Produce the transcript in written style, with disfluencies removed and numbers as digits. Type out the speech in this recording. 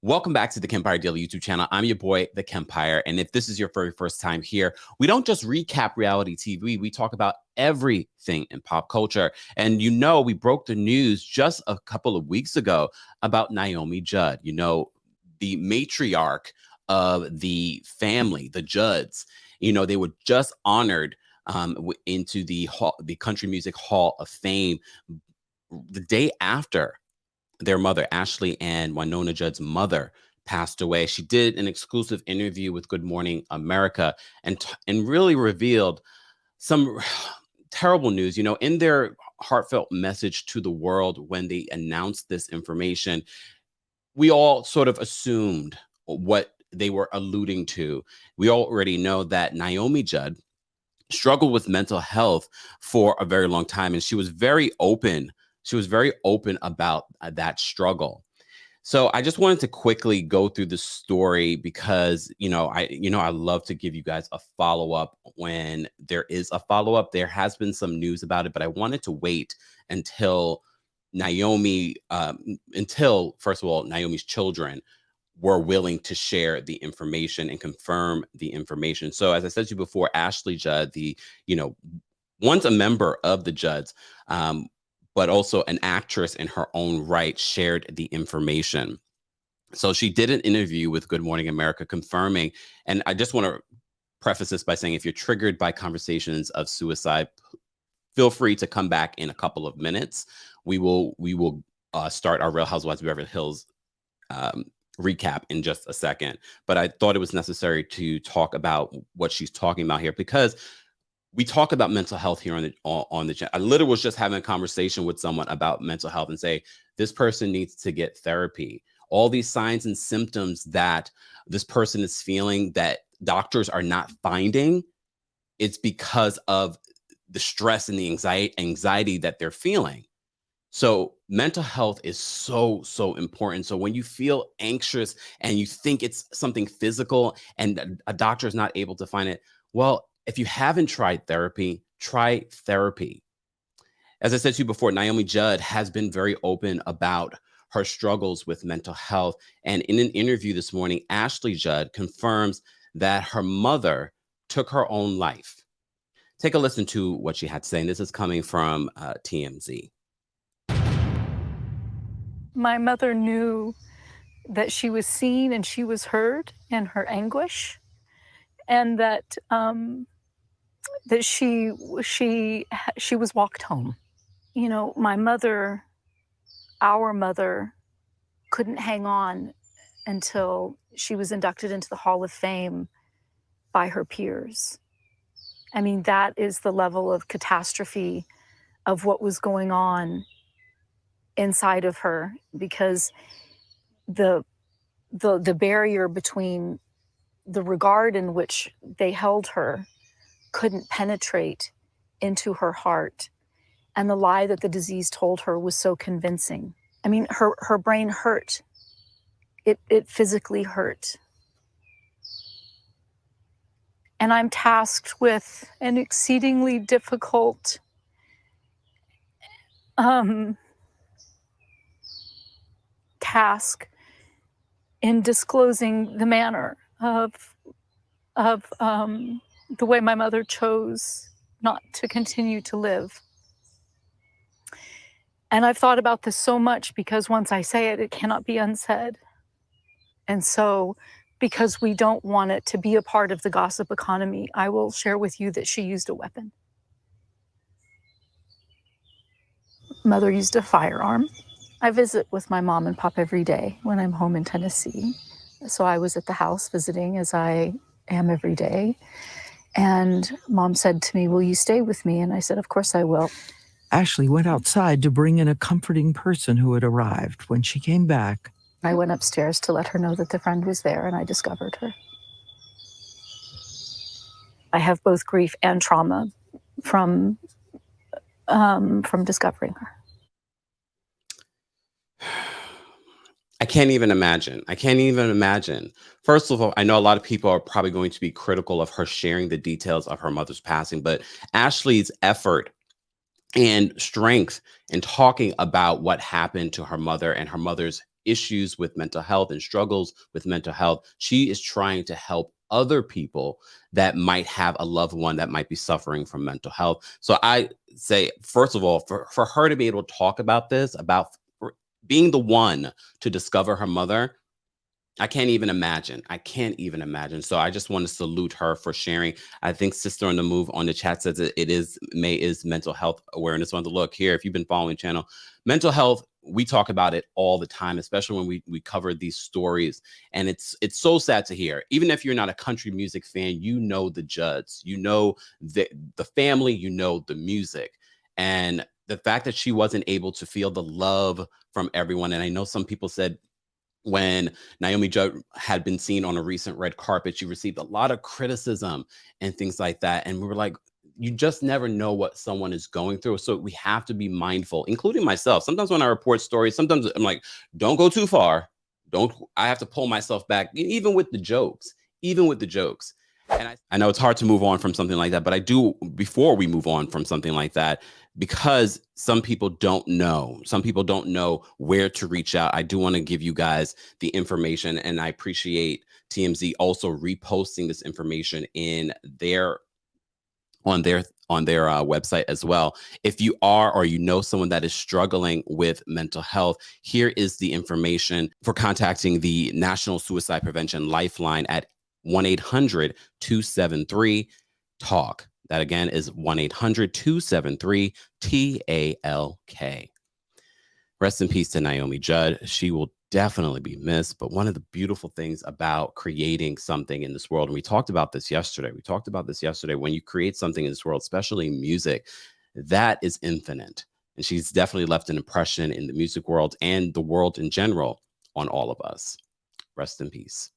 Welcome back to the Kempire Daily YouTube channel. I'm your boy, The Kempire. And if this is your very first time here, we don't just recap reality TV. We talk about everything in pop culture. And we broke the news just a couple of weeks ago about Naomi Judd, the matriarch of the family, the Judds. They were just honored into the Country Music Hall of Fame the day after their mother, Ashley and Winona Judd's mother, passed away. She did an exclusive interview with Good Morning America and really revealed some terrible news. In their heartfelt message to the world when they announced this information, we all sort of assumed what they were alluding to. We already know that Naomi Judd struggled with mental health for a very long time, and she was very open. She was very open about that struggle. So I just wanted to quickly go through the story because, I love to give you guys a follow-up when there is a follow-up. There has been some news about it, but I wanted to wait until first of all, Naomi's children were willing to share the information and confirm the information. So as I said to you before, Ashley Judd, once a member of the Judds, but also an actress in her own right, shared the information. So she did an interview with Good Morning America confirming, and I just want to preface this by saying if you're triggered by conversations of suicide, feel free to come back in a couple of minutes. We will start our Real Housewives of Beverly Hills recap in just a second. But I thought it was necessary to talk about what she's talking about here because we talk about mental health here on the channel. I literally was just having a conversation with someone about mental health and say, this person needs to get therapy. All these signs and symptoms that this person is feeling that doctors are not finding, it's because of the stress and the anxiety that they're feeling. So mental health is so important. So when you feel anxious and you think it's something physical and a doctor is not able to find it, well, if you haven't tried therapy, try therapy. As I said to you before, Naomi Judd has been very open about her struggles with mental health. And in an interview this morning, Ashley Judd confirms that her mother took her own life. Take a listen to what she had to say. And this is coming from TMZ. My mother knew that she was seen and she was heard in her anguish, and that that she was walked home. My mother, our mother, couldn't hang on until she was inducted into the Hall of Fame by her peers. I mean, that is the level of catastrophe of what was going on inside of her, because the barrier between the regard in which they held her couldn't penetrate into her heart, and the lie that the disease told her was so convincing. I mean, her brain hurt. It physically hurt. And I'm tasked with an exceedingly difficult task in disclosing the manner of the way my mother chose not to continue to live. And I've thought about this so much because once I say it, it cannot be unsaid. And so, because we don't want it to be a part of the gossip economy, I will share with you that she used a weapon. Mother used a firearm. I visit with my mom and pop every day when I'm home in Tennessee. So I was at the house visiting, as I am every day. And Mom said to me, "Will you stay with me?" And I said, "Of course I will." Ashley went outside to bring in a comforting person who had arrived. When she came back, I went upstairs to let her know that the friend was there, and I discovered her. I have both grief and trauma from discovering her. I can't even imagine. First of all, I know a lot of people are probably going to be critical of her sharing the details of her mother's passing, but Ashley's effort and strength in talking about what happened to her mother and her mother's issues with mental health and struggles with mental health. She is trying to help other people that might have a loved one that might be suffering from mental health. So I say, first of all, for her to be able to talk about this, about being the one to discover her mother, I can't even imagine. I can't even imagine. So I just want to salute her for sharing. I think Sister on the Move on the chat says that May is Mental Health Awareness Month. Look here, if you've been following the channel, mental health, we talk about it all the time, especially when we cover these stories. And it's so sad to hear. Even if you're not a country music fan, you know the Judds, you know the family, you know the music. And the fact that she wasn't able to feel the love from everyone. And I know some people said, when Naomi Judd had been seen on a recent red carpet, she received a lot of criticism and things like that. And we were like, you just never know what someone is going through. So we have to be mindful, including myself. Sometimes when I report stories, sometimes I'm like, don't go too far. I have to pull myself back, even with the jokes, And I know it's hard to move on from something like that, but I do, before we move on from something like that, because some people don't know where to reach out. I do want to give you guys the information, and I appreciate TMZ also reposting this information on their website as well. If you are, or you know someone that is struggling with mental health, here is the information for contacting the National Suicide Prevention Lifeline at 1-800-273-TALK. That again is 1-800-273-TALK. Rest in peace to Naomi Judd. She will definitely be missed. But one of the beautiful things about creating something in this world, and we talked about this yesterday, when you create something in this world, especially music, that is infinite. And she's definitely left an impression in the music world and the world in general on all of us. Rest in peace.